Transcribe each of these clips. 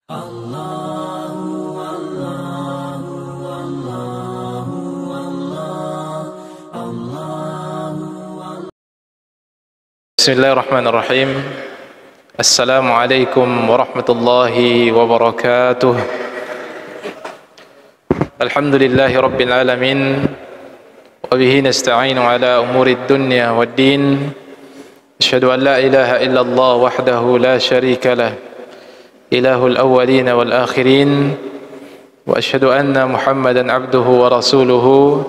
Bismillahirrahmanirrahim. Assalamualaikum warahmatullahi wabarakatuh. Alhamdulillahi rabbil alamin. Wa bihi nasta'inu ala umurid dunya waddin. Asyhadu an la ilaha illallah wahdahu la syarika lah, ilahul awwalin wal akhirin. Wa asyhadu anna Muhammadan abduhu wa rasuluhu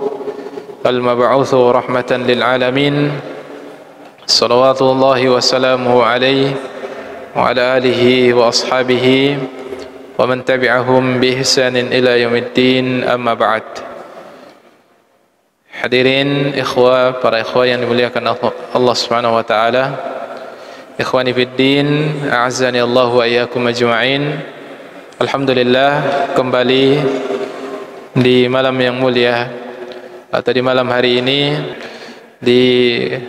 al-mab'utsu rahmatan lil alamin. Salawatullahi wa salamuhu alaihi wa ala alihi wa ashabihi wa man tabi'ahum bi ihsanin ila yaumiddin, amma ba'd. Hadirin ikhwah, para ikhwah yang dimuliakan Allah Subhanahu wa taala, ikhwani fid din, a'azzani Allah wa iyyakum ajma'in. Alhamdulillah, kembali di malam yang mulia atau di malam hari ini, di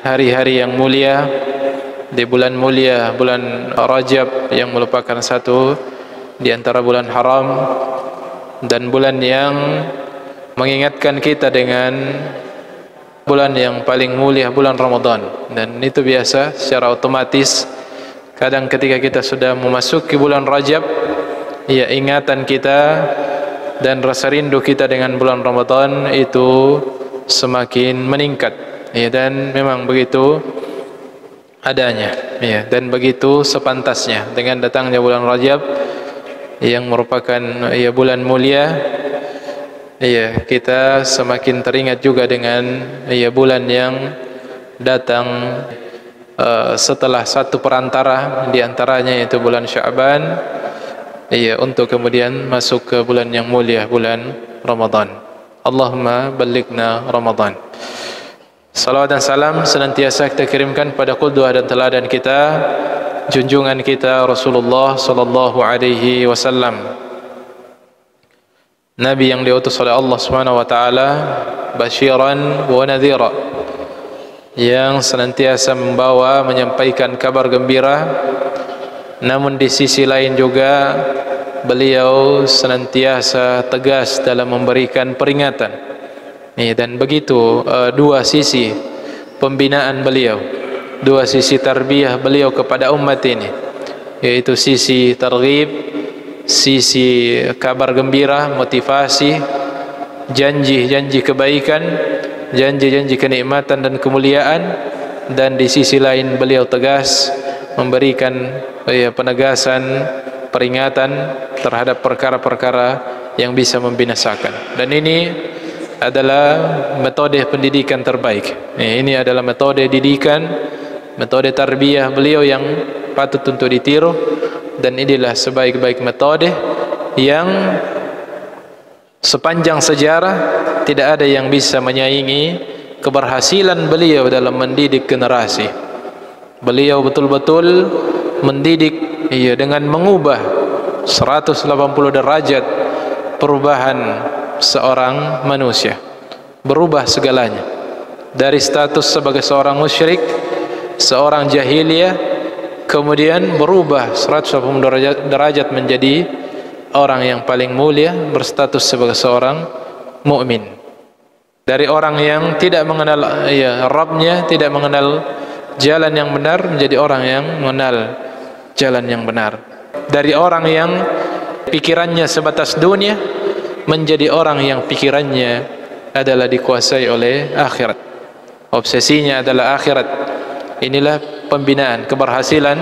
hari-hari yang mulia, di bulan mulia, bulan Rajab, yang merupakan satu di antara bulan haram dan bulan yang mengingatkan kita dengan bulan yang paling mulia, bulan Ramadan. Dan itu biasa secara otomatis, kadang ketika kita sudah memasuki bulan Rajab, ya, ingatan kita dan rasa rindu kita dengan bulan Ramadan itu semakin meningkat. Ya, dan memang begitu adanya, ya, dan begitu sepantasnya dengan datangnya bulan Rajab yang merupakan, ya, bulan mulia. Ya, kita semakin teringat juga dengan, ya, bulan yang datang setelah satu perantara, di antaranya yaitu bulan Sya'ban, ya, untuk kemudian masuk ke bulan yang mulia, bulan Ramadan. Allahumma ballighna Ramadan. Salawat dan salam senantiasa kita kirimkan pada qudwah dan teladan kita, junjungan kita Rasulullah sallallahu alaihi wasallam, Nabi yang diutus oleh Allah Subhanahu wa taala basyiran wa nadhira, yang senantiasa membawa, menyampaikan kabar gembira, namun di sisi lain juga beliau senantiasa tegas dalam memberikan peringatan. Dan begitu dua sisi pembinaan beliau, dua sisi tarbiyah beliau kepada umat ini, yaitu sisi targhib, sisi kabar gembira, motivasi, janji-janji kebaikan, janji-janji kenikmatan dan kemuliaan. Dan di sisi lain beliau tegas memberikan, ya, penegasan, peringatan terhadap perkara-perkara yang bisa membinasakan. Dan ini adalah metode pendidikan terbaik. Ini adalah metode didikan, metode tarbiyah beliau yang patut untuk ditiru. Dan inilah sebaik-baik metode yang sepanjang sejarah tidak ada yang bisa menyaingi keberhasilan beliau dalam mendidik generasi. Beliau betul-betul mendidik, ya, dengan mengubah 180 derajat perubahan seorang manusia, berubah segalanya dari status sebagai seorang musyrik, seorang jahiliyah, kemudian berubah 180 derajat menjadi orang yang paling mulia, berstatus sebagai seorang mukmin. Dari orang yang tidak mengenal, ya, Rabbnya, tidak mengenal jalan yang benar, menjadi orang yang mengenal jalan yang benar. Dari orang yang pikirannya sebatas dunia menjadi orang yang pikirannya adalah dikuasai oleh akhirat, obsesinya adalah akhirat. Inilah pembinaan, keberhasilan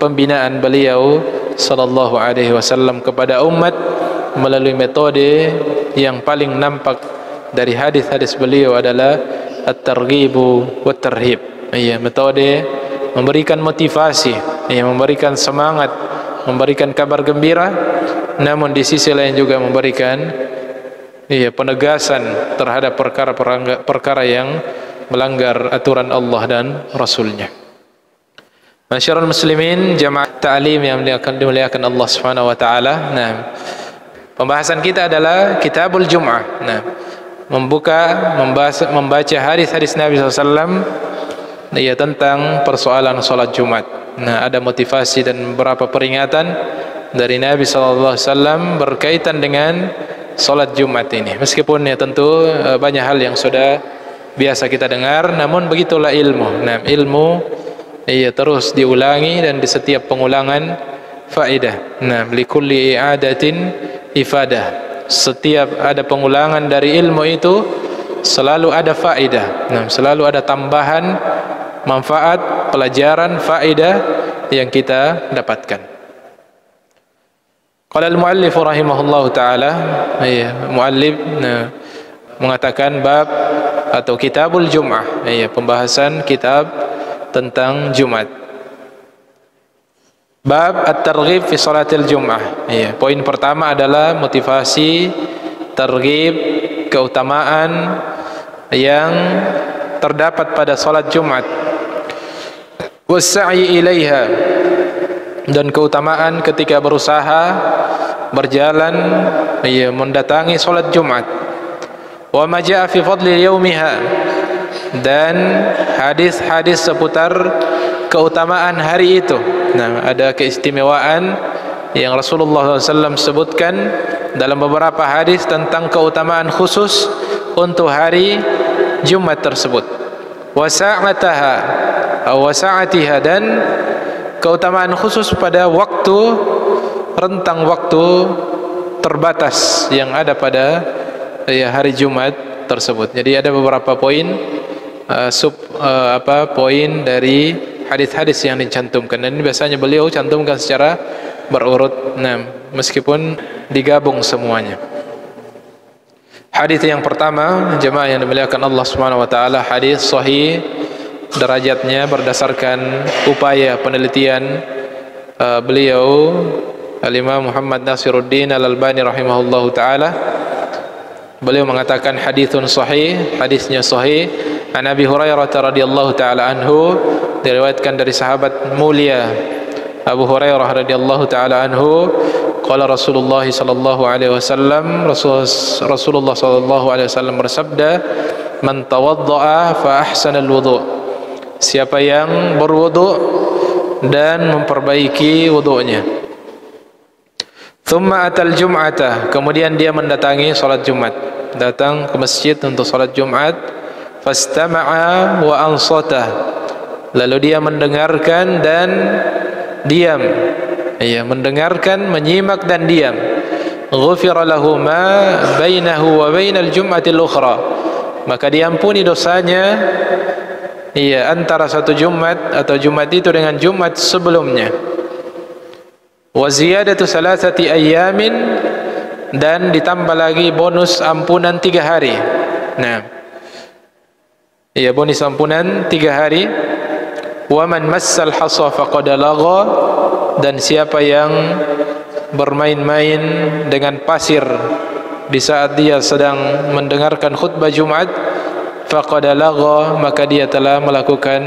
pembinaan beliau sallallahu alaihi wasallam kepada umat melalui metode yang paling nampak dari hadis-hadis beliau adalah at-targhibu wa tarhib. Ya, metode memberikan motivasi, ya, memberikan semangat, memberikan kabar gembira, namun di sisi lain juga memberikan, ya, penegasan terhadap perkara yang melanggar aturan Allah dan Rasulnya. Masyarul muslimin, jamaah ta'lim yang dimuliakan Allah Subhanahu wa taala. Nah, pembahasan kita adalah Kitabul Jum'ah. Nah, membaca hadis-hadis Nabi SAW, ya, tentang persoalan salat Jumat. Nah, ada motivasi dan beberapa peringatan dari Nabi SAW berkaitan dengan salat Jumat ini. Meskipun ya tentu banyak hal yang sudah biasa kita dengar, namun begitulah ilmu. Nah, ilmu terus diulangi, dan di setiap pengulangan faedah. Nah, likulli i'adatin ifadah. Setiap ada pengulangan dari ilmu itu selalu ada faedah. Nah, selalu ada tambahan manfaat, pelajaran, faedah yang kita dapatkan. Qala al-muallif rahimahullahu taala, muallif mengatakan bab atau kitabul Jum'ah, pembahasan kitab tentang Jumat. Bab at-targhib fi salatil Jum'ah. Poin pertama adalah motivasi, targhib, keutamaan yang terdapat pada salat Jumat. Was-sa'i ilaiha, dan keutamaan ketika berusaha berjalan mendatangi salat Jumat. Wa ma jaa fi fadli yaumiha, dan hadis-hadis seputar keutamaan hari itu. Nah, ada keistimewaan yang Rasulullah SAW sebutkan dalam beberapa hadis tentang keutamaan khusus untuk hari Jumat tersebut. Wa sa'ataha wa sa'atiha, dan keutamaan khusus pada waktu, rentang waktu terbatas yang ada pada hari Jumat tersebut. Jadi ada beberapa poin poin dari hadis-hadis yang dicantumkan, dan ini biasanya beliau cantumkan secara berurut. Nah, meskipun digabung semuanya. Hadis yang pertama, jemaah yang dimuliakan Allah Subhanahu wa taala, hadis sahih derajatnya berdasarkan upaya penelitian beliau Al-Imam Muhammad Nasiruddin Al-Albani rahimahullahu taala. Beliau mengatakan hadithun sahih, hadisnya sahih. An Abi Hurairah radhiyallahu taala anhu, diriwayatkan dari sahabat mulia Abu Hurairah radhiyallahu taala anhu, qala Rasulullah sallallahu alaihi wasallam, Rasulullah sallallahu alaihi wasallam bersabda, man tawaddaa fa ahsana al-wudu', siapa yang berwudu dan memperbaiki wudunya. Thumma atal jum'ata, kemudian dia mendatangi salat Jumat, datang ke masjid untuk salat Jumat. Fastama'a wa ansata, lalu dia mendengarkan dan diam. Mendengarkan, menyimak dan diam. Ghufira lahu ma bainahu wa bainal jum'atil ukhra, maka diampuni dosanya antara satu Jumat atau Jumat itu dengan Jumat sebelumnya. Wa ziyadatu salasati ayyamin, dan ditambah lagi bonus ampunan 3 hari. Nah, bonus ampunan 3 hari. Wa man massal hasa faqad lagha, dan siapa yang bermain-main dengan pasir di saat dia sedang mendengarkan khutbah Jumat, faqad lagha, maka dia telah melakukan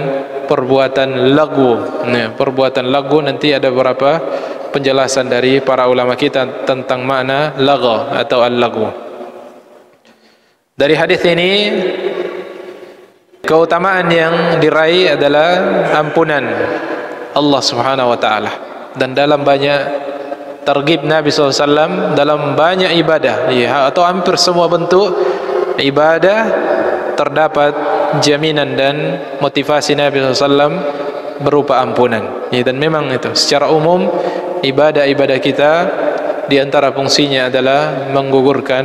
perbuatan lagu. Nah, perbuatan lagu nanti ada beberapa penjelasan dari para ulama kita tentang makna lagha atau al-lagu. Dari hadis ini keutamaan yang diraih adalah ampunan Allah Subhanahu wa taala, dan dalam banyak targhib Nabi SAW dalam banyak ibadah, atau hampir semua bentuk ibadah terdapat jaminan dan motivasi Nabi SAW berupa ampunan. Dan memang itu secara umum ibadah-ibadah kita di antara fungsinya adalah menggugurkan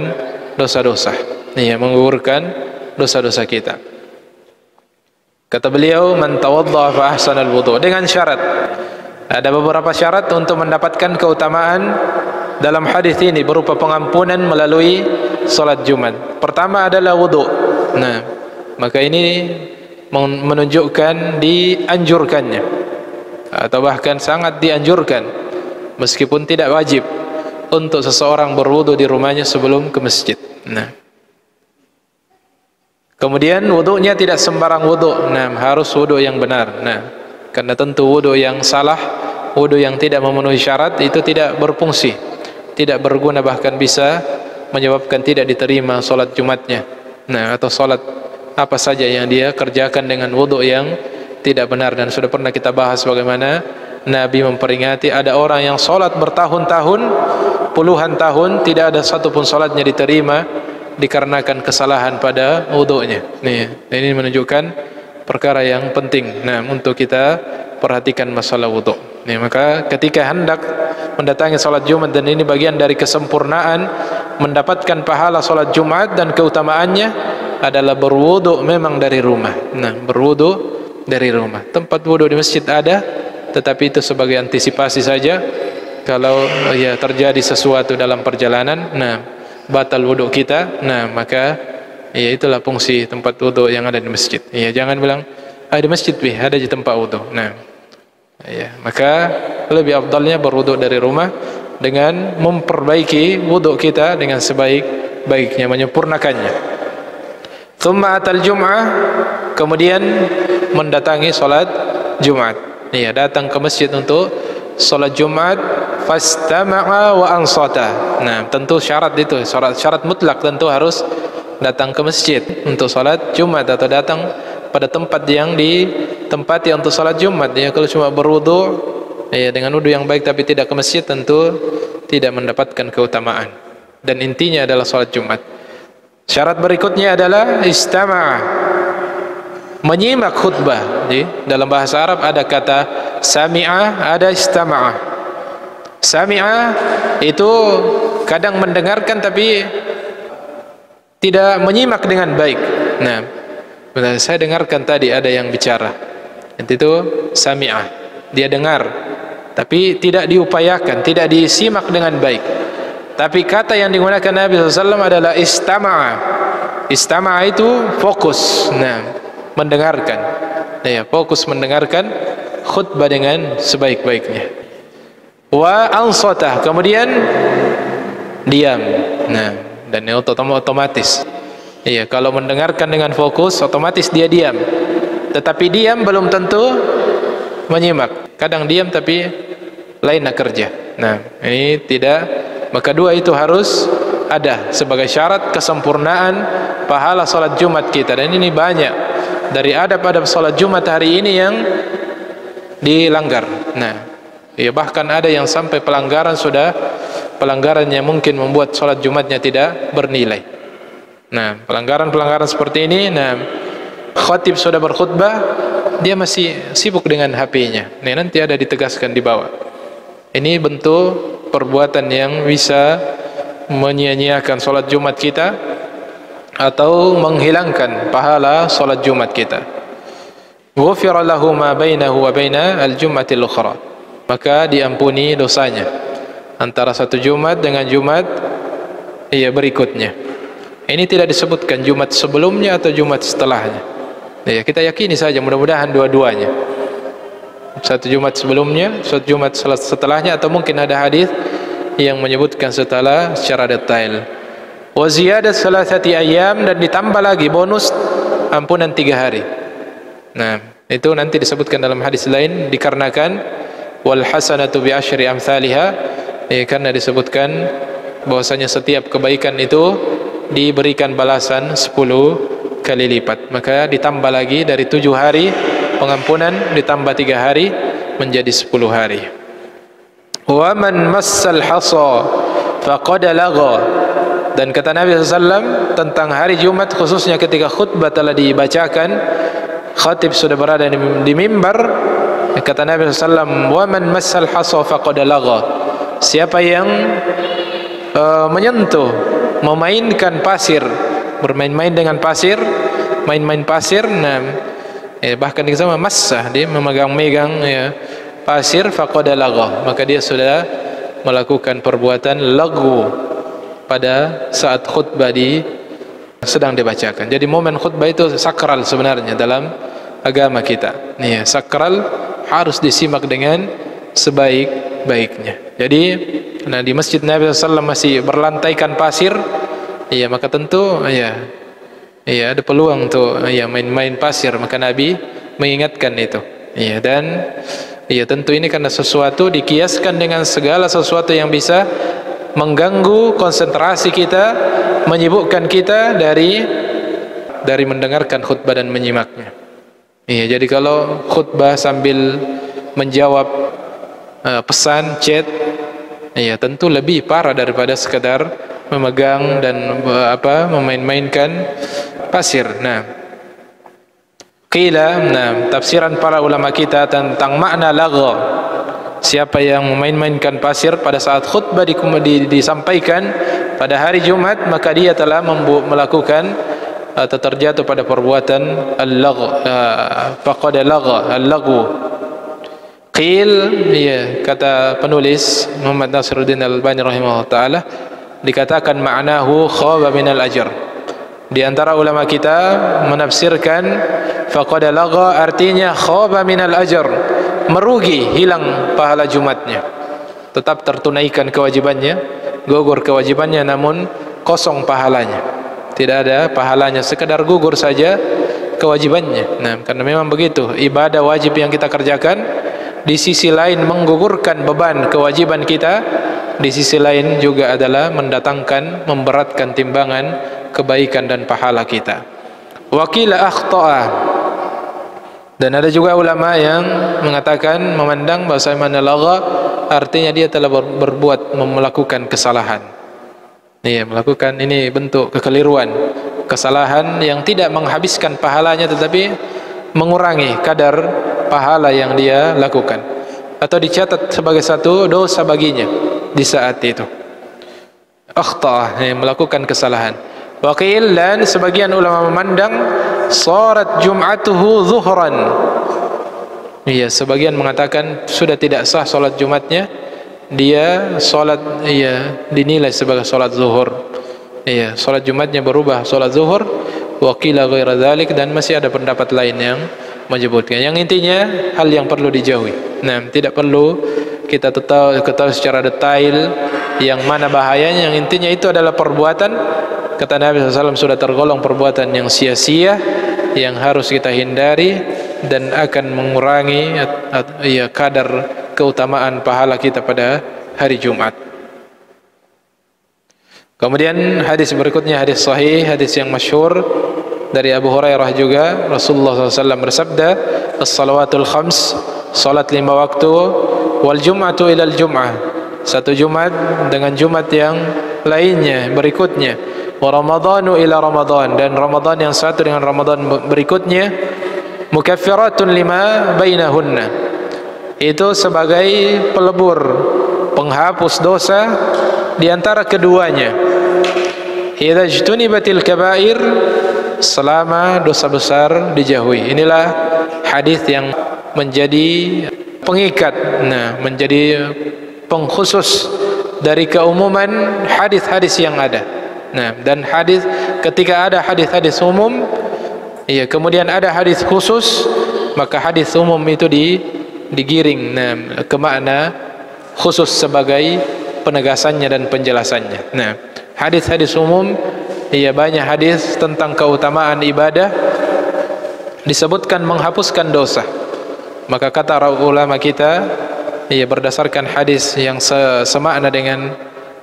dosa-dosa. Menggugurkan dosa-dosa kita. Kata beliau, man tawaddaa fa ahsanal wudu', dengan syarat. Ada beberapa syarat untuk mendapatkan keutamaan dalam hadis ini berupa pengampunan melalui salat Jumat. Pertama adalah wudu'. Nah, maka ini menunjukkan dianjurkannya, atau bahkan sangat dianjurkan, meskipun tidak wajib, untuk seseorang berwudu di rumahnya sebelum ke masjid. Nah, kemudian wudunya tidak sembarang wudu. Nah, harus wudu yang benar. Nah, karena tentu wudu yang salah, wudu yang tidak memenuhi syarat itu tidak berfungsi, tidak berguna, bahkan bisa menyebabkan tidak diterima salat Jumatnya. Nah, atau salat apa saja yang dia kerjakan dengan wudu yang tidak benar. Dan sudah pernah kita bahas bagaimana Nabi memperingati ada orang yang solat bertahun-tahun, puluhan tahun, tidak ada satupun solatnya diterima dikarenakan kesalahan pada wudunya. Ini menunjukkan perkara yang penting. Untuk kita perhatikan masalah wudu. Maka ketika hendak mendatangi salat Jumat, dan ini bagian dari kesempurnaan mendapatkan pahala salat Jumat dan keutamaannya adalah berwudu memang dari rumah. Berwudu dari rumah. Tempat wudu di masjid ada, tetapi itu sebagai antisipasi saja kalau terjadi sesuatu dalam perjalanan, batal wudu kita, maka itulah fungsi tempat wudu yang ada di masjid. Jangan bilang di masjid ada di tempat wudu. Maka lebih afdalnya berwudu dari rumah dengan memperbaiki wudu kita dengan sebaik-baiknya, menyempurnakannya. Tsumma atal jum'ah, kemudian mendatangi salat Jumat. Datang ke masjid untuk salat Jumat. Fastama'a wa ansata. Tentu syarat itu, syarat mutlak, tentu harus datang ke masjid untuk salat Jumat atau datang pada tempat yang ditempati untuk salat Jumat. Kalau cuma berwudu dengan wudu yang baik tapi tidak ke masjid, tentu tidak mendapatkan keutamaan. Dan intinya adalah salat Jumat. Syarat berikutnya adalah istama'a, menyimak khutbah. Dalam bahasa Arab ada kata sami'a, ada istama'a. Sami'a itu kadang mendengarkan tapi tidak menyimak dengan baik. Saya dengarkan tadi ada yang bicara, itu sami'ah, dia dengar tapi tidak diupayakan, tidak disimak dengan baik. Tapi kata yang digunakan Nabi SAW adalah istama'a. Istama'a itu fokus, mendengarkan, fokus mendengarkan khutbah dengan sebaik-baiknya. Wa ansatah, kemudian diam. Dan otomatis. Kalau mendengarkan dengan fokus, otomatis dia diam. Tetapi diam belum tentu menyimak. Kadang diam tapi lain nak kerja. Ini tidak. Maka dua itu harus ada sebagai syarat kesempurnaan pahala salat Jumat kita. Dan ini banyak dari adab-adab salat Jumat hari ini yang dilanggar. Bahkan ada yang sampai pelanggaran yang mungkin membuat salat Jumatnya tidak bernilai. Pelanggaran seperti ini, khatib sudah berkhutbah, dia masih sibuk dengan HP-nya. Nanti ada ditegaskan di bawah. Ini bentuk perbuatan yang bisa menyia-nyiakan salat Jumat kita atau menghilangkan pahala salat Jumat kita. Ghufira lahu ma bainahu wa baina al-jum'atil ukhra. Maka diampuni dosanya antara satu Jumat dengan Jumat berikutnya. Ini tidak disebutkan Jumat sebelumnya atau Jumat setelahnya. Kita yakini saja, mudah-mudahan dua-duanya. Satu Jumat sebelumnya, satu Jumat setelahnya, atau mungkin ada hadis yang menyebutkan setelah secara detail. Wa ziyadat salasati ayyam, dan ditambah lagi bonus ampunan 3 hari. Itu nanti disebutkan dalam hadis lain, dikarenakan wal hasanatu bi asyri amsalha, karena disebutkan bahwasanya setiap kebaikan itu diberikan balasan 10 kali lipat. Maka ditambah lagi dari 7 hari pengampunan, ditambah 3 hari menjadi 10 hari. Wa man massal hasa faqad lagha. Dan kata Nabi SAW tentang hari Jumat, khususnya ketika khutbah telah dibacakan, khatib sudah berada di mimbar, kata Nabi SAW, wa man massal hasa faqad lagha. Siapa yang menyentuh, memainkan pasir, bermain-main dengan pasir, main-main pasir, bahkan di zaman massah, dia memegang-megang pasir, faqad lagha, maka dia sudah melakukan perbuatan lagu pada saat khutbah sedang dibacakan. Jadi momen khutbah itu sakral sebenarnya dalam agama kita. Sakral, harus disimak dengan sebaik-baiknya. Jadi di masjid Nabi SAW masih berlantaikan pasir, maka tentu ada peluang untuk main-main pasir, maka Nabi mengingatkan itu. Dan tentu ini karena sesuatu dikiaskan dengan segala sesuatu yang bisa mengganggu konsentrasi kita, menyibukkan kita dari mendengarkan khutbah dan menyimaknya. Jadi kalau khutbah sambil menjawab pesan, chat, ya tentu lebih parah daripada sekadar memegang dan memain-mainkan pasir. Tafsiran para ulama kita tentang makna lagha, siapa yang memain-mainkan pasir pada saat khutbah disampaikan pada hari Jumat, maka dia telah melakukan atau terjatuh pada perbuatan faqad lagha, al-laghu. Qil, kata penulis Muhammad Nasiruddin Al-Albani rahimahullah ta'ala, dikatakan ma'nahu khaba minal ajr. Di antara ulama kita menafsirkan faqad lagha artinya khaba minal ajr, merugi, hilang pahala Jumatnya. Tetap tertunaikan kewajibannya, gugur kewajibannya, namun kosong pahalanya. Tidak ada pahalanya, sekadar gugur saja kewajibannya. Karena memang begitu, ibadah wajib yang kita kerjakan, di sisi lain menggugurkan beban kewajiban kita, di sisi lain juga adalah mendatangkan, memberatkan timbangan kebaikan dan pahala kita. Wakila akhta'a, dan ada juga ulama yang mengatakan, memandang bahasa mana lagha artinya dia telah melakukan kesalahan. Melakukan ini bentuk kekeliruan, kesalahan yang tidak menghabiskan pahalanya tetapi mengurangi kadar pahala yang dia lakukan, atau dicatat sebagai satu dosa baginya di saat itu. Akhta, melakukan kesalahan. Waqil, dan sebagian ulama memandang sarat jum'atuhu zuhran. Sebagian mengatakan sudah tidak sah salat Jumatnya, dia salat dinilai sebagai salat zuhur. Salat Jumatnya berubah salat zuhur. Waqila ghaira dzalik, dan masih ada pendapat lain yang menyebutkan. Yang intinya hal yang perlu dijauhi. Tidak perlu kita ketahui secara detail yang mana bahayanya. Yang intinya itu adalah perbuatan, kata Nabi SAW, sudah tergolong perbuatan yang sia-sia, yang harus kita hindari dan akan mengurangi kadar keutamaan pahala kita pada hari Jumat. Kemudian hadis berikutnya, hadis sahih, hadis yang masyhur dari Abu Hurairah juga, Rasulullah SAW bersabda, as-salawatul khams, salat 5 waktu, wal jum'atu ilal jum'ah, satu Jumat dengan Jumat yang lainnya berikutnya, wa ramadhanu ila ramadhan, dan Ramadan yang satu dengan Ramadan berikutnya, mukaffiratun lima bainahunna, itu sebagai pelebur, penghapus dosa di antara keduanya. Idza ijtunibatil kaba'ir, selama dosa besar dijauhi. Inilah hadis yang menjadi pengikat, menjadi pengkhusus dari keumuman hadis-hadis yang ada. Dan hadis, ketika ada hadis-hadis umum, kemudian ada hadis khusus, maka hadis umum itu digiring ke makna khusus sebagai penegasannya dan penjelasannya. Hadis-hadis umum, banyak hadis tentang keutamaan ibadah, disebutkan menghapuskan dosa. Maka kata ulama kita, berdasarkan hadis yang semakna dengan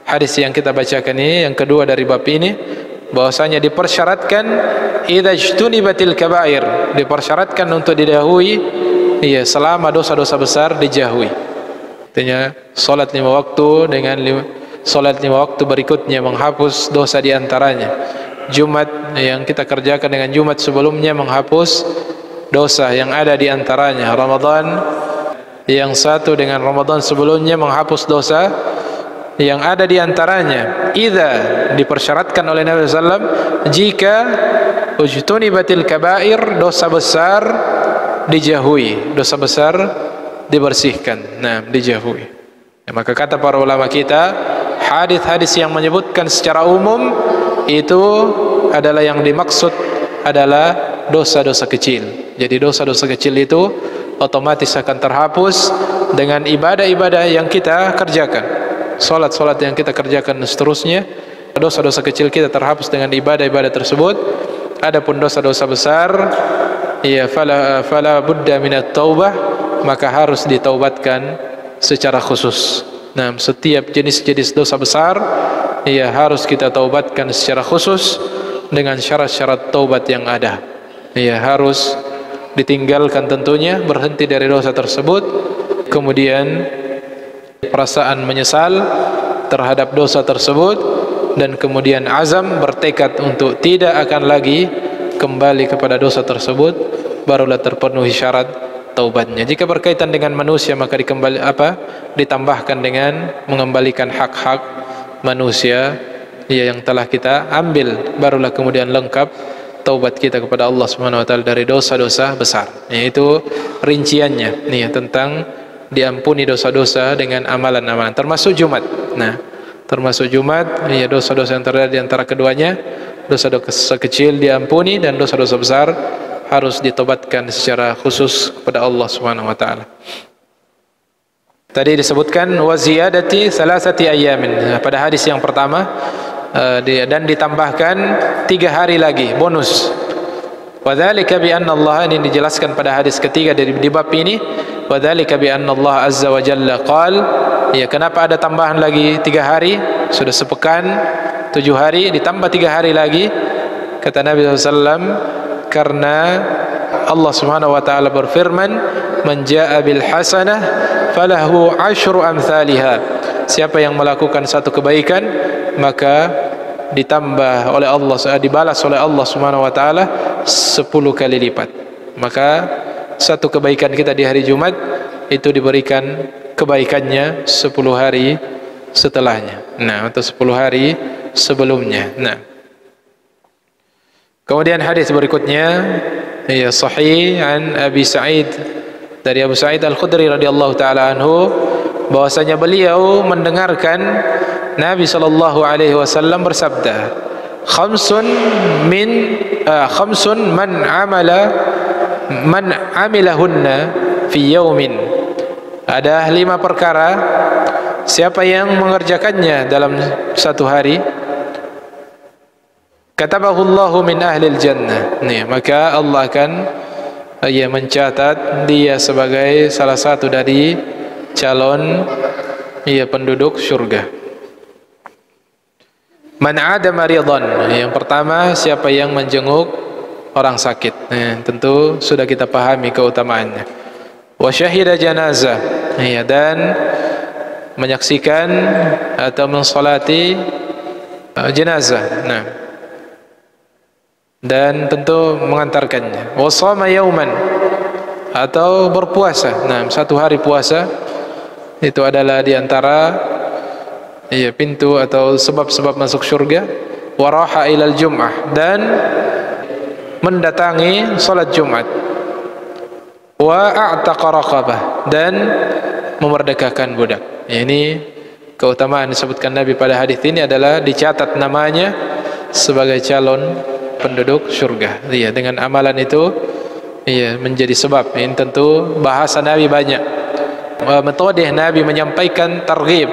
hadis yang kita bacakan ini, yang kedua dari bab ini, bahwasanya dipersyaratkan idza ijtunibatil kaba'ir, dipersyaratkan untuk didahului selama dosa-dosa besar dijauhi. Artinya salat 5 waktu dengan salat 5 waktu berikutnya menghapus dosa di antaranya. Jumat yang kita kerjakan dengan Jumat sebelumnya menghapus dosa yang ada di antaranya. Ramadan yang satu dengan Ramadan sebelumnya menghapus dosa yang ada di antaranya. Idza, dipersyaratkan oleh Nabi SAW, jika ujtunibatil kaba'ir, dosa besar dijauhi, dosa besar dibersihkan, dijauhi. Maka kata para ulama kita, hadis-hadis yang menyebutkan secara umum itu adalah yang dimaksud adalah dosa-dosa kecil. Jadi dosa-dosa kecil itu otomatis akan terhapus dengan ibadah-ibadah yang kita kerjakan, salat-salat yang kita kerjakan dan seterusnya. Dosa-dosa kecil kita terhapus dengan ibadah-ibadah tersebut. Adapun dosa-dosa besar, fala budda minat taubah, maka harus ditaubatkan secara khusus. Setiap jenis-jenis dosa besar harus kita taubatkan secara khusus dengan syarat-syarat taubat yang ada. Harus ditinggalkan tentunya, berhenti dari dosa tersebut, kemudian perasaan menyesal terhadap dosa tersebut, dan kemudian azam, bertekad untuk tidak akan lagi kembali kepada dosa tersebut, barulah terpenuhi syarat taubatnya. Jika berkaitan dengan manusia, maka ditambahkan dengan mengembalikan hak-hak manusia yang telah kita ambil, barulah kemudian lengkap taubat kita kepada Allah Subhanahu wa taala dari dosa-dosa besar. Itu rinciannya tentang diampuni dosa-dosa dengan amalan-amalan, termasuk Jumat. Termasuk Jumat, dosa-dosa yang terjadi di antara keduanya, dosa-dosa kecil diampuni dan dosa-dosa besar harus ditobatkan secara khusus kepada Allah Subhanahu wa taala. Tadi disebutkan wa ziyadati salasati ayamin pada hadis yang pertama, dan ditambahkan 3 hari lagi bonus. Wa dzalika bi anna Allah, ini dijelaskan pada hadis ketiga di bab ini. Wa dzalika bi anna Allah azza wa jalla qala, kenapa ada tambahan lagi 3 hari? Sudah sepekan 7 hari ditambah 3 hari lagi, kata Nabi SAW, karena Allah Subhanahu wa taala berfirman, man jaa bil hasanah falahu asyru amsalha, siapa yang melakukan satu kebaikan maka ditambah oleh Allah, dibalas oleh Allah Subhanahu wa taala 10 kali lipat. Maka satu kebaikan kita di hari Jumat itu diberikan kebaikannya 10 hari setelahnya, atau 10 hari sebelumnya. Kemudian hadis berikutnya sahih an Abi Sa'id, dari Abu Sa'id Al-Khudri radhiyallahu taala anhu, bahwasanya beliau mendengarkan Nabi sallallahu alaihi wasallam bersabda, khamsun man amilahunna fi yaumin, ada 5 perkara siapa yang mengerjakannya dalam satu hari, katabahullahu min ahlil jannah, maka Allah akan mencatat dia sebagai salah satu dari calon penduduk surga. Man ada maridan, yang pertama siapa yang menjenguk orang sakit, tentu sudah kita pahami keutamaannya. Wa syahida janazah, dan menyaksikan atau mensolati jenazah, dan tentu mengantarkannya. Wa shama yauman, atau berpuasa, satu hari puasa, itu adalah diantara pintu atau sebab-sebab masuk surga. Wa raha ilal jum'ah, dan mendatangi salat Jumat. Wa a'taqa raqabah, dan memerdekakan budak. Ini keutamaan disebutkan Nabi pada hadis ini adalah dicatat namanya sebagai calon penduduk surga. Dengan amalan itu menjadi sebab. Ini tentu bahasa Nabi banyak, metode Nabi menyampaikan targhib,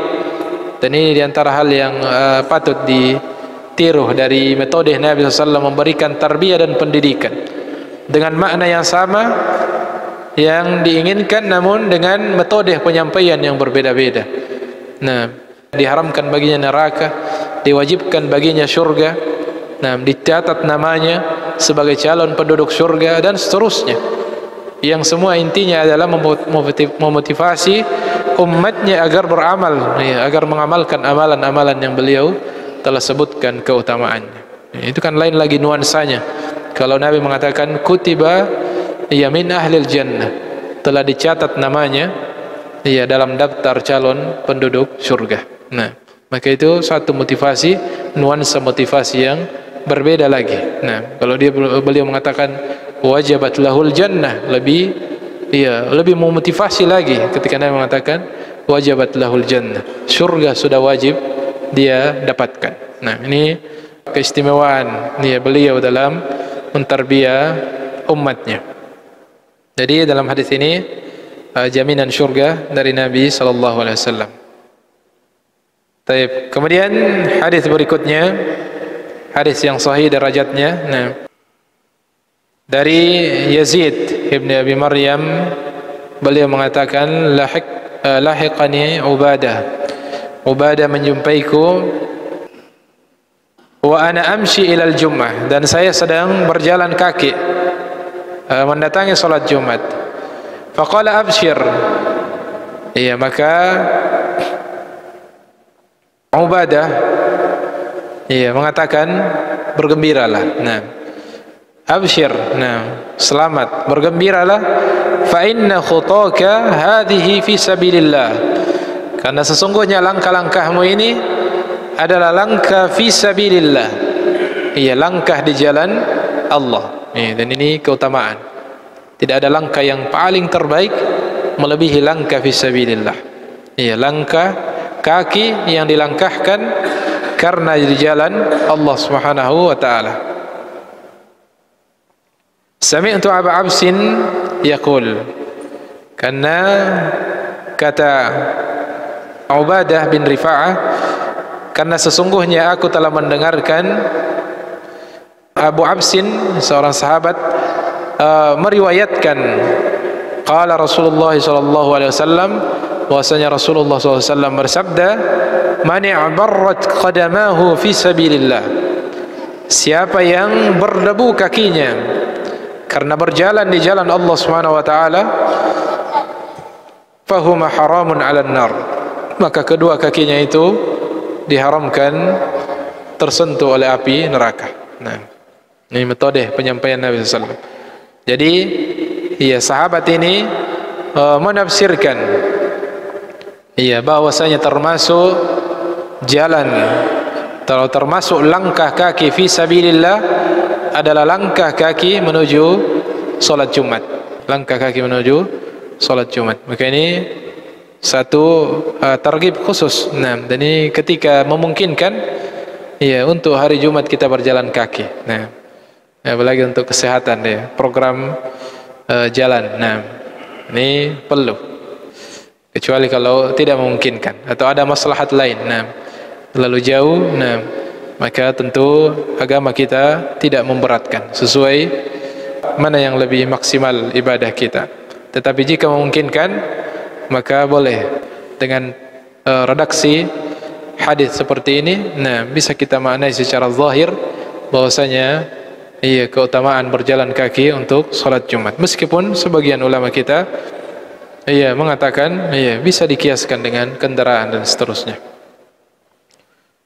dan ini diantara hal yang patut ditiru dari metode Nabi SAW memberikan tarbiyah dan pendidikan dengan makna yang sama yang diinginkan, namun dengan metode penyampaian yang berbeda-beda. Diharamkan baginya neraka, diwajibkan baginya surga, dicatat namanya sebagai calon penduduk surga, dan seterusnya, yang semua intinya adalah memotivasi umatnya agar beramal, agar mengamalkan amalan-amalan yang beliau telah sebutkan keutamaannya. Itu kan lain lagi nuansanya. Kalau Nabi mengatakan kutiba min ahlil jannah, telah dicatat namanya dalam daftar calon penduduk surga. Maka itu satu motivasi, nuansa motivasi yang berbeda lagi. Kalau beliau mengatakan wajabat lahul jannah, lebih memotivasi lagi ketika Nabi mengatakan wajabat lahul jannah, surga sudah wajib dia dapatkan. Ini keistimewaan beliau dalam mentarbiyah umatnya. Jadi dalam hadis ini jaminan surga dari Nabi sallallahu alaihi wasallam. Baik, kemudian hadis berikutnya, hadis yang sahih derajatnya, dari Yazid ibn Abi Maryam, beliau mengatakan lahiqani Ubadah menjumpaiku, wa ana amshi ilal Jum'ah, dan saya sedang berjalan kaki mendatangi salat Jumat. Faqala abshir, maka Ubadah mengatakan bergembiralah. Nah, abshir, nah, selamat, bergembiralah, fa inna khutaka hadhihi fi sabilillah, karena sesungguhnya langkah-langkahmu ini adalah langkah fi sabilillah, langkah di jalan Allah. Dan ini keutamaan. Tidak ada langkah yang paling terbaik melebihi langkah fi sabilillah. Langkah kaki yang dilangkahkan karena di jalan Allah Subhanahu wa taala. Sami'tu Aba Absin yaqul, karena kata Ubadah bin Rifa'ah, karena sesungguhnya aku telah mendengarkan Abu Absin, seorang sahabat, meriwayatkan qala Rasulullah sallallahu alaihi wasallam, bahwasanya Rasulullah sallallahu alaihi wasallam bersabda, man i'barrat qadamahu fi sabilillah, siapa yang berdebu kakinya karena berjalan di jalan Allah Subhanahu wa taala, fahuma haramun 'alan nar, maka kedua kakinya itu diharamkan tersentuh oleh api neraka. Nah, ini metode penyampaian Nabi sallallahu alaihi wasallam. Jadi sahabat ini menafsirkan bahwasanya termasuk jalan, termasuk langkah kaki fi sabilillah adalah langkah kaki menuju salat Jumat. Langkah kaki menuju salat Jumat. Maka ini satu targhib khusus. Nah, dan ini ketika memungkinkan untuk hari Jumat kita berjalan kaki. Nah, apalagi untuk kesehatan program jalan. Nah, ini perlu. Kecuali kalau tidak memungkinkan atau ada maslahat lain. Nah, terlalu jauh. Nah, maka tentu agama kita tidak memberatkan, sesuai mana yang lebih maksimal ibadah kita. Tetapi jika memungkinkan, maka boleh dengan redaksi hadis seperti ini. Nah, bisa kita maknai secara zahir bahwasanya keutamaan berjalan kaki untuk salat Jumat. Meskipun sebagian ulama kita mengatakan bisa dikiaskan dengan kendaraan dan seterusnya.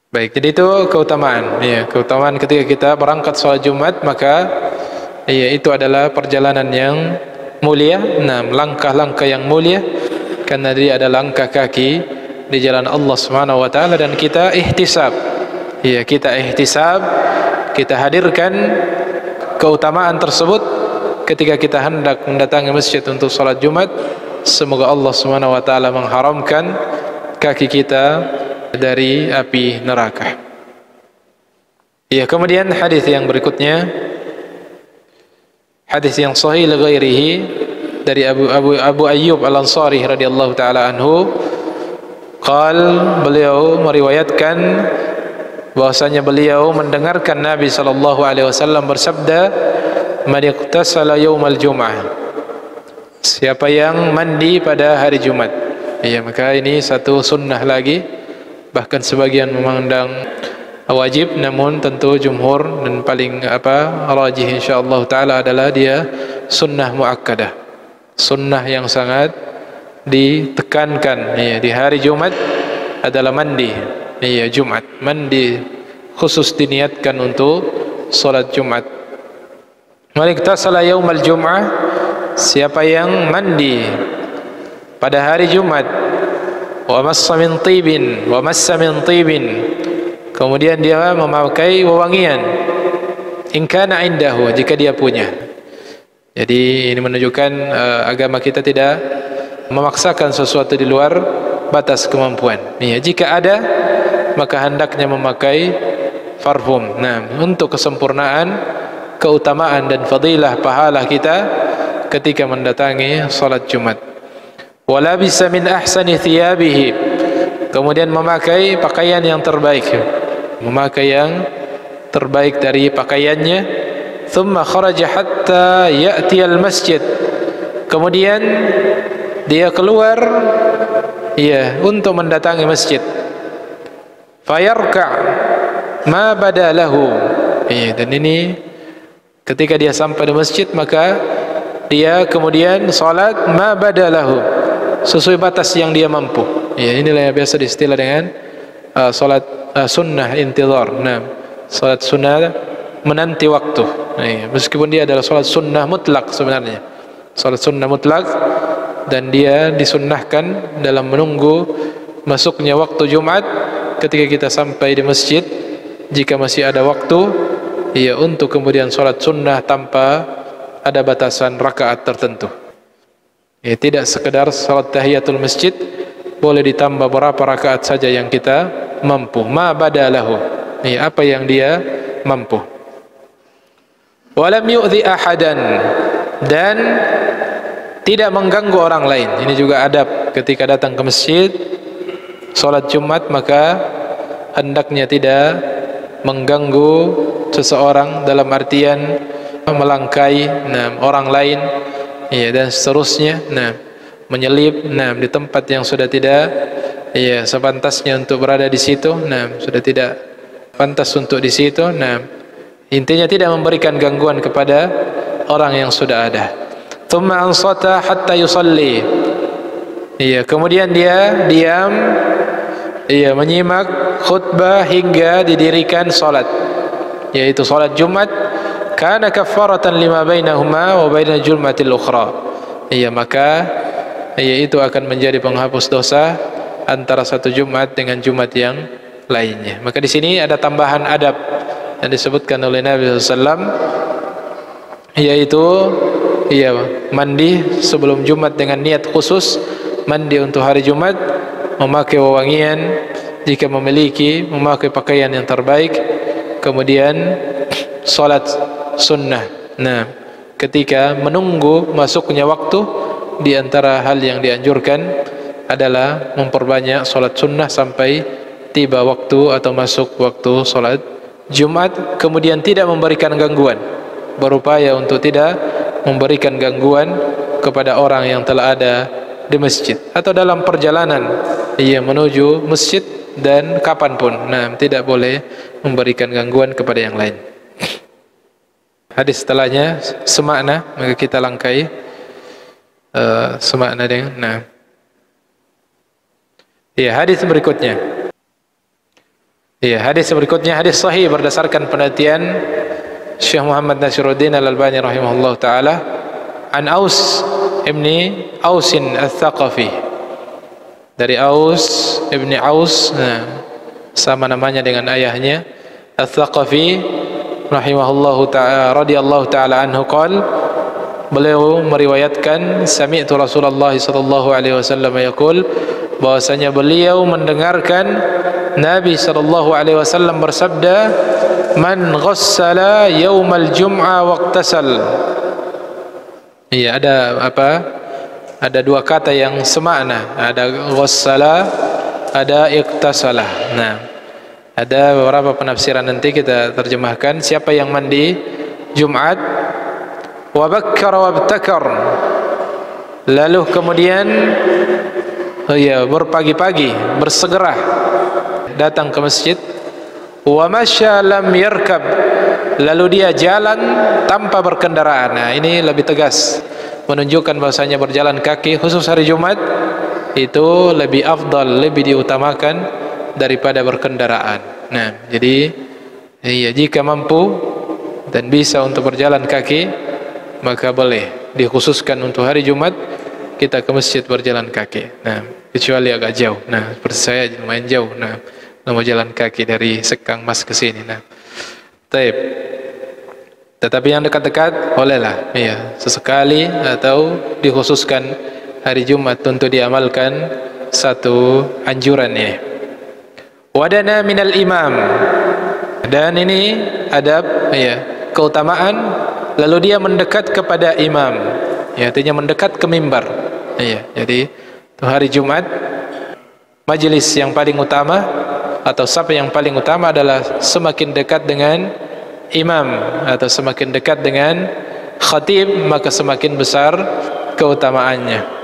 Baik, jadi itu keutamaan. Keutamaan ketika kita berangkat salat Jumat, maka itu adalah perjalanan yang mulia. Nah, langkah-langkah yang mulia, karena dia ada langkah kaki di jalan Allah Subhanahu wa taala, dan kita ihtisab. Kita ihtisab, kita hadirkan keutamaan tersebut ketika kita hendak mendatangi masjid untuk salat Jumat. Semoga Allah Subhanahu wa taala mengharamkan kaki kita dari api neraka. Kemudian hadis yang berikutnya, hadis yang sahih li ghairihi, dari Abu Ayyub Al-Ansari radhiyallahu taala anhu, beliau meriwayatkan bahwasanya beliau mendengarkan Nabi sallallahu alaihi wasallam bersabda, man iqtasala yaumal jum'ah, siapa yang mandi pada hari Jumat. Maka ini satu sunnah lagi. Bahkan sebagian memandang wajib, namun tentu jumhur dan paling rajih insyaallah taala adalah dia sunnah muakkadah, sunnah yang sangat ditekankan di hari Jumat adalah mandi Jumat, mandi khusus diniatkan untuk salat Jumat. Maliktasala yaumal jum'ah, siapa yang mandi pada hari Jumat, wa massa min tibin, kemudian dia memakai wewangian, in kana indahu, jika dia punya. Jadi ini menunjukkan agama kita tidak memaksakan sesuatu di luar batas kemampuan. Jika ada, maka hendaknya memakai parfum. Nah, untuk kesempurnaan, keutamaan dan fadilah pahala kita ketika mendatangi salat Jumat. Wala bisa min ahsani thiyabihi, kemudian memakai pakaian yang terbaik, memakai yang terbaik dari pakaiannya. Thumma kharaja hatta ya'ti al-masjid, kemudian dia keluar untuk mendatangi masjid. Fayarka' ma badalahu, dan ini ketika dia sampai di masjid, maka dia kemudian salat ma badalahu, sesuai batas yang dia mampu. Inilah yang biasa diistilah dengan salat sunnah intizar. Nah, salat sunnah menanti waktu. Meskipun dia adalah salat sunnah mutlak sebenarnya, salat sunnah mutlak, dan dia disunnahkan dalam menunggu masuknya waktu Jumat ketika kita sampai di masjid, jika masih ada waktu, untuk kemudian salat sunnah tanpa ada batasan rakaat tertentu. Tidak sekedar salat tahiyatul masjid, boleh ditambah berapa rakaat saja yang kita mampu, ma badalahu, apa yang dia mampu. Walam yu'dhi ahadan, dan tidak mengganggu orang lain. Ini juga adab ketika datang ke masjid salat Jumat, maka hendaknya tidak mengganggu seseorang dalam artian melangkai orang lain, dan seterusnya, menyelip di tempat yang sudah tidak sepantasnya untuk berada di situ, sudah tidak pantas untuk di situ. Intinya tidak memberikan gangguan kepada orang yang sudah ada. Thumma ansata hatta yusalli. Kemudian dia diam, menyimak khutbah hingga didirikan salat, yaitu salat Jumat. Kana kafaratan lima bainahuma wa bainal julmatil ukhra. Maka itu akan menjadi penghapus dosa antara satu Jumat dengan Jumat yang lainnya. Maka di sini ada tambahan adab yang disebutkan oleh Nabi SAW, yaitu mandi sebelum Jumat dengan niat khusus, mandi untuk hari Jumat, memakai wewangian jika memiliki, memakai pakaian yang terbaik, kemudian salat sunnah. Ketika menunggu masuknya waktu, di antara hal yang dianjurkan adalah memperbanyak salat sunnah sampai tiba waktu atau masuk waktu salat Jumat, kemudian tidak memberikan gangguan, berupaya untuk tidak memberikan gangguan kepada orang yang telah ada di masjid atau dalam perjalanan menuju masjid, dan kapanpun tidak boleh memberikan gangguan kepada yang lain. Hadis setelahnya semakna, maka kita langkai semakna dengan hadis berikutnya. Hadis berikutnya hadis sahih berdasarkan penelitian Syekh Muhammad Nasiruddin Al-Albani rahimahullah taala, an Aus ibni Ausin Al-Thaqafi, dari Aus ibni Aus, sama namanya dengan ayahnya, Al-Thaqafi rahimahullahu ta'ala radhiyallahu ta'ala anhu qala, beliau meriwayatkan sami'tu Rasulullah sallallahu alaihi wasallam yaqul, bahwasanya beliau mendengarkan Nabi sallallahu alaihi wasallam bersabda, man ghassala yaumal jum'ah waqtasal. Ada dua kata yang semakna, ada ghassala, ada iqtasala. Ada beberapa penafsiran, nanti kita terjemahkan. Siapa yang mandi Jumat, wa bakkara wa abtakar, lalu kemudian berpagi-pagi, bersegera datang ke masjid, wa masya lam yarkab, lalu dia jalan tanpa berkendaraan. Ini lebih tegas menunjukkan bahwasanya berjalan kaki khusus hari Jumat itu lebih afdal, lebih diutamakan daripada berkendaraan. Jadi jika mampu dan bisa untuk berjalan kaki, maka boleh dikhususkan untuk hari Jumat kita ke masjid berjalan kaki. Kecuali agak jauh. Seperti saya lumayan jauh. Mau jalan kaki dari Sekang Mas ke sini. Taib. Tetapi yang dekat-dekat bolehlah, sesekali, atau dikhususkan hari Jumat untuk diamalkan satu anjurannya. Wadana minal imam, dan ini adab, keutamaan, lalu dia mendekat kepada imam, artinya mendekat ke mimbar. Jadi hari Jumat majelis yang paling utama atau saf yang paling utama adalah semakin dekat dengan imam atau semakin dekat dengan khatib, maka semakin besar keutamaannya.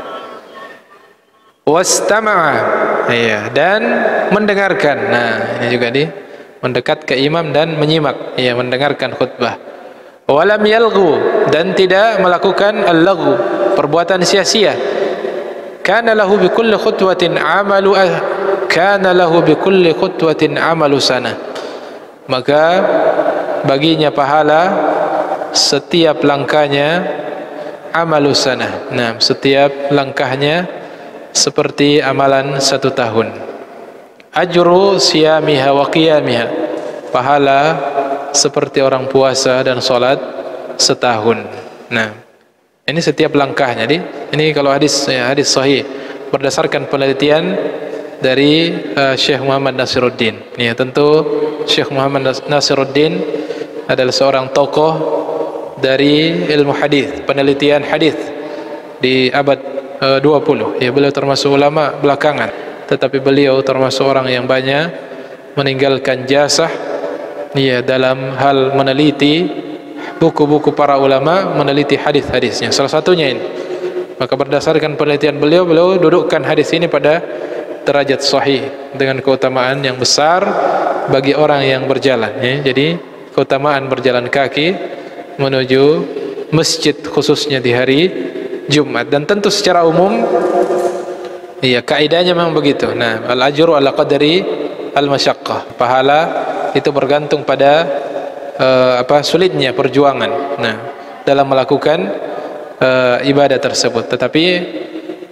Wastama'a, dan mendengarkan. Ini juga mendekat ke imam dan menyimak, mendengarkan khutbah. Walam yalghu, dan tidak melakukan al-laghu, perbuatan sia-sia. Kana lahu bi kulli khutwatin amalu kana lahu bi kulli khutwatin amalu sanah, maka baginya pahala setiap langkahnya amalu sanah. Nah, setiap langkahnya seperti amalan 1 tahun. Ajru siyamiha wa qiyamiha, pahala seperti orang puasa dan salat setahun. Nah, ini setiap langkahnya. Ini kalau hadis sahih berdasarkan penelitian dari Syekh Muhammad Nasiruddin. Ya, tentu Syekh Muhammad Nasiruddin adalah seorang tokoh dari ilmu hadis, penelitian hadis di abad 20. Ya, beliau termasuk ulama belakangan, tetapi beliau termasuk orang yang banyak meninggalkan jasa ya dalam hal meneliti buku-buku para ulama, meneliti hadis-hadisnya. Salah satunya ini. Maka berdasarkan penelitian beliau dudukkan hadis ini pada derajat sahih dengan keutamaan yang besar bagi orang yang berjalan. Ya. Jadi keutamaan berjalan kaki menuju masjid khususnya di hari Jumat, dan tentu secara umum iya kaidahnya memang begitu. Nah, al-ajru ala qadri al-masyaqqah, pahala itu bergantung pada sulitnya perjuangan dalam melakukan ibadah tersebut. Tetapi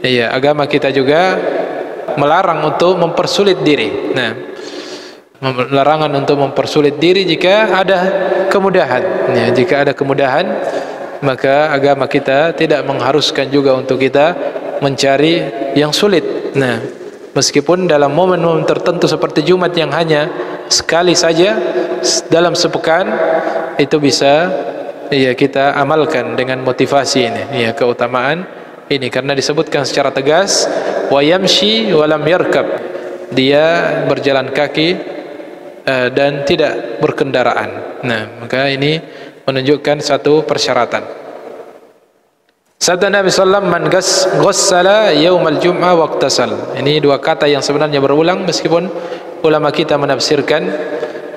iya, agama kita juga melarang untuk mempersulit diri. Nah, larangan untuk mempersulit diri jika ada kemudahan. Ya, jika ada kemudahan, maka agama kita tidak mengharuskan juga untuk kita mencari yang sulit. Nah, meskipun dalam momen-momen tertentu seperti Jumat yang hanya sekali saja dalam sepekan, itu bisa ya kita amalkan dengan motivasi ini, ya keutamaan ini, karena disebutkan secara tegas wa yamshi wa lam yarkab, dia berjalan kaki dan tidak berkendaraan. Nah, maka ini menunjukkan satu persyaratan. Sabda Nabi sallallahu alaihi wasallam, man ghassala yaumal jum'ah waqtasal. Ini dua kata yang sebenarnya berulang, meskipun ulama kita menafsirkan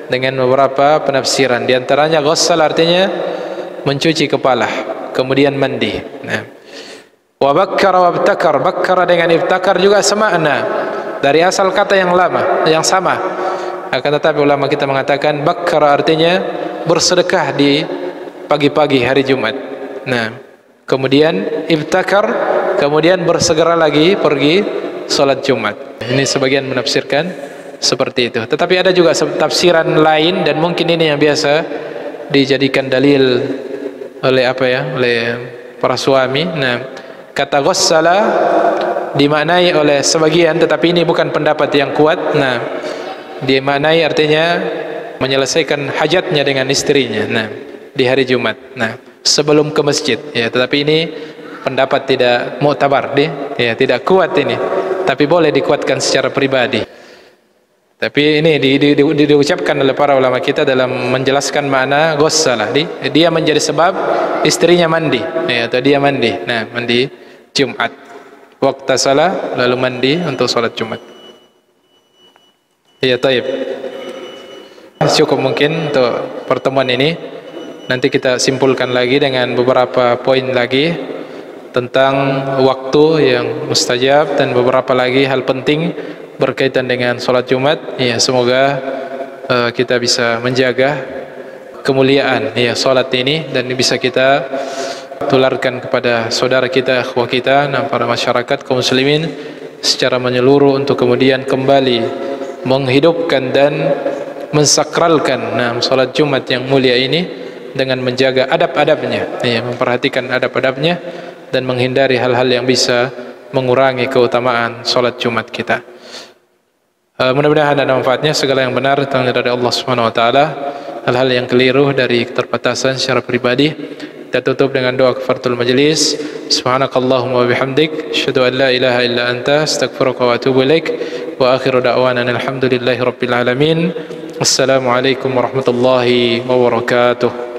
dengan beberapa penafsiran. Di antaranya ghassal artinya mencuci kepala, kemudian mandi. Nah, wa bakkara wa ibtakar, bakkara dengan ibtakar juga semakna, dari asal kata yang lama, yang sama. Akan tetapi ulama kita mengatakan bakkara artinya bersedekah di pagi-pagi hari Jumat. Nah, kemudian ibtakar, kemudian bersegera lagi pergi salat Jumat. Ini sebagian menafsirkan seperti itu. Tetapi ada juga tafsiran lain, dan mungkin ini yang biasa dijadikan dalil oleh oleh para suami. Nah, kata ghassala dimaknai oleh sebagian, tetapi ini bukan pendapat yang kuat. Nah, dimaknai artinya menyelesaikan hajatnya dengan istrinya. Nah, di hari Jumat. Nah, sebelum ke masjid. Ya, tetapi ini pendapat tidak mu'tabar, ya, tidak kuat ini. Tapi boleh dikuatkan secara pribadi. Tapi ini diucapkan oleh para ulama kita dalam menjelaskan makna ghassala. Dia menjadi sebab istrinya mandi, ya, atau dia mandi. Nah, mandi Jumat. Waqtasala, lalu mandi untuk salat Jumat. Ya, taib. Cukup mungkin untuk pertemuan ini. Nanti kita simpulkan lagi dengan beberapa poin lagi tentang waktu yang mustajab dan beberapa lagi hal penting berkaitan dengan salat Jumat. Ya, semoga kita bisa menjaga kemuliaan ya salat ini, dan bisa kita tularkan kepada saudara kita, akhwah kita, dan para masyarakat kaum muslimin secara menyeluruh, untuk kemudian kembali menghidupkan dan mensakralkan salat Jumat yang mulia ini dengan menjaga adab-adabnya, ya, memperhatikan adab-adabnya dan menghindari hal-hal yang bisa mengurangi keutamaan salat Jumat kita. Mudah-mudahan ada manfaatnya. Segala yang benar datang dari Allah Subhanahu wa taala, hal-hal yang keliru dari keterbatasan secara pribadi kita tutup dengan doa kafaratul majelis. Subhanakallahumma wa bihamdik, asyhadu an la ilaha illa anta, astaghfiruka wa atubu ilaik. Wa akhiru da'wana alhamdulillahi rabbil alamin. Assalamualaikum warahmatullahi wabarakatuh.